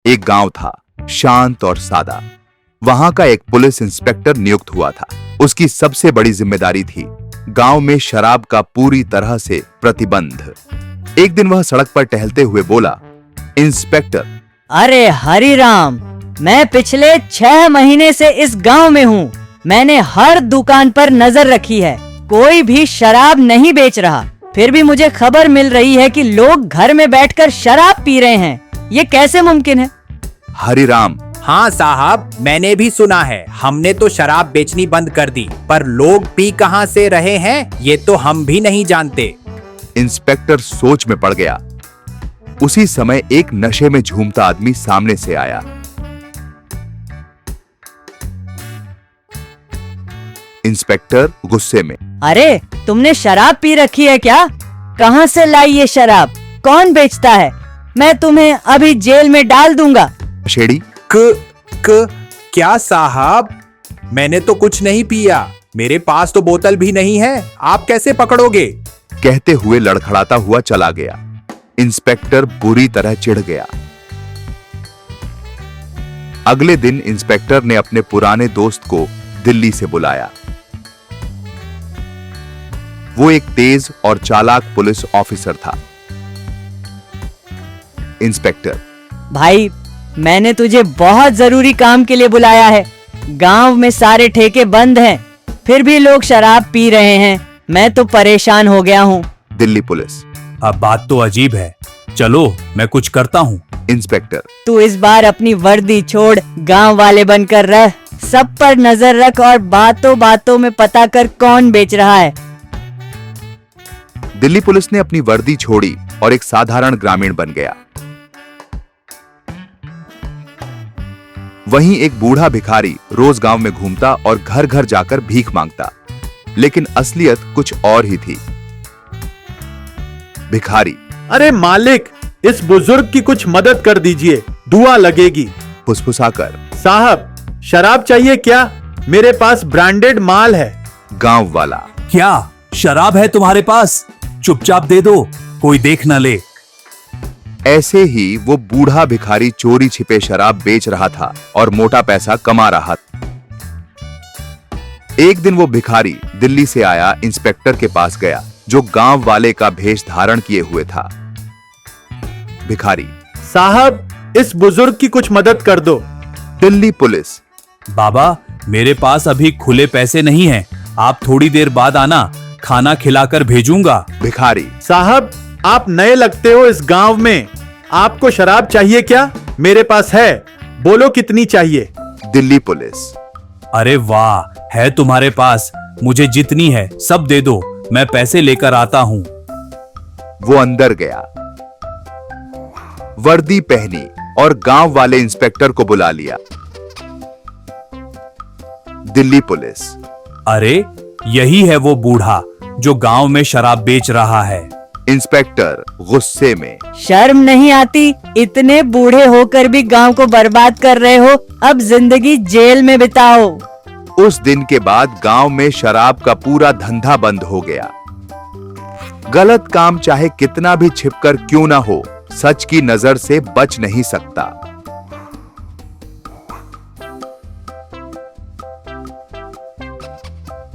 एक गांव था, शांत और सादा। वहां का एक पुलिस इंस्पेक्टर नियुक्त हुआ था। उसकी सबसे बड़ी जिम्मेदारी थी गांव में शराब का पूरी तरह से प्रतिबंध। एक दिन वह सड़क पर टहलते हुए बोला, इंस्पेक्टर। अरे हरिराम, मैं पिछले 6 महीने से इस गांव में हूँ। मैंने हर दुकान पर नजर रखी है, कोई भी शराब नहीं बेच रहा। फिर भी मुझे खबर मिल रही है कि लोग घर में बैठकर शराब पी रहे हैं। ये कैसे मुमकिन है? हरिराम। हाँ साहब, मैंने भी सुना है। हमने तो शराब बेचनी बंद कर दी, पर लोग पी कहाँ से रहे हैं ये तो हम भी नहीं जानते। इंस्पेक्टर सोच में पड़ गया। उसी समय एक नशे में झूमता आदमी सामने से आया। इंस्पेक्टर गुस्से में, अरे तुमने शराब पी रखी है क्या? कहाँ से लाई ये शराब? कौन बेचता है? मैं तुम्हें अभी जेल में डाल दूंगा। नशेड़ी। क्या साहब, मैंने तो कुछ नहीं पिया। मेरे पास तो बोतल भी नहीं है, आप कैसे पकड़ोगे? कहते हुए लड़खड़ाता हुआ चला गया। इंस्पेक्टर बुरी तरह चिढ़ गया। अगले दिन इंस्पेक्टर ने अपने पुराने दोस्त को दिल्ली से बुलाया। वो एक तेज और चालाक पुलिस ऑफिसर था। इंस्पेक्टर, भाई, मैंने तुझे बहुत जरूरी काम के लिए बुलाया है। गांव में सारे ठेके बंद हैं, फिर भी लोग शराब पी रहे हैं। मैं तो परेशान हो गया हूँ। दिल्ली पुलिस। अब बात तो अजीब है, चलो मैं कुछ करता हूँ। इंस्पेक्टर, तू इस बार अपनी वर्दी छोड़, गांव वाले बनकर रह। सब पर नजर रख और बातों बातों में पता कर कौन बेच रहा है। दिल्ली पुलिस ने अपनी वर्दी छोड़ी और एक साधारण ग्रामीण बन गया। वहीं एक बूढ़ा भिखारी रोज गांव में घूमता और घर घर जाकर भीख मांगता, लेकिन असलियत कुछ और ही थी। भिखारी, अरे मालिक, इस बुजुर्ग की कुछ मदद कर दीजिए, दुआ लगेगी। फुसफुसाकर, साहब, शराब चाहिए क्या? मेरे पास ब्रांडेड माल है। गांव वाला, क्या शराब है तुम्हारे पास? चुपचाप दे दो, कोई देख न ले। ऐसे ही वो बूढ़ा भिखारी चोरी छिपे शराब बेच रहा था और मोटा पैसा कमा रहा था। एक दिन वो भिखारी दिल्ली से आया इंस्पेक्टर के पास गया, जो गांव वाले का भेष धारण किए हुए था। भिखारी, साहब, इस बुजुर्ग की कुछ मदद कर दो। दिल्ली पुलिस। बाबा, मेरे पास अभी खुले पैसे नहीं हैं, आप थोड़ी देर बाद आना, खाना खिलाकर भेजूंगा। भिखारी, साहब, आप नए लगते हो इस गांव में, आपको शराब चाहिए क्या? मेरे पास है, बोलो कितनी चाहिए? दिल्ली पुलिस। अरे वाह, है तुम्हारे पास, मुझे जितनी है सब दे दो, मैं पैसे लेकर आता हूँ। वो अंदर गया, वर्दी पहनी और गांव वाले इंस्पेक्टर को बुला लिया। दिल्ली पुलिस। अरे यही है वो बूढ़ा जो गांव में शराब बेच रहा है। इंस्पेक्टर गुस्से में, शर्म नहीं आती? इतने बूढ़े होकर भी गांव को बर्बाद कर रहे हो। अब जिंदगी जेल में बिताओ। उस दिन के बाद गांव में शराब का पूरा धंधा बंद हो गया। गलत काम चाहे कितना भी छिपकर क्यों ना हो, सच की नजर से बच नहीं सकता।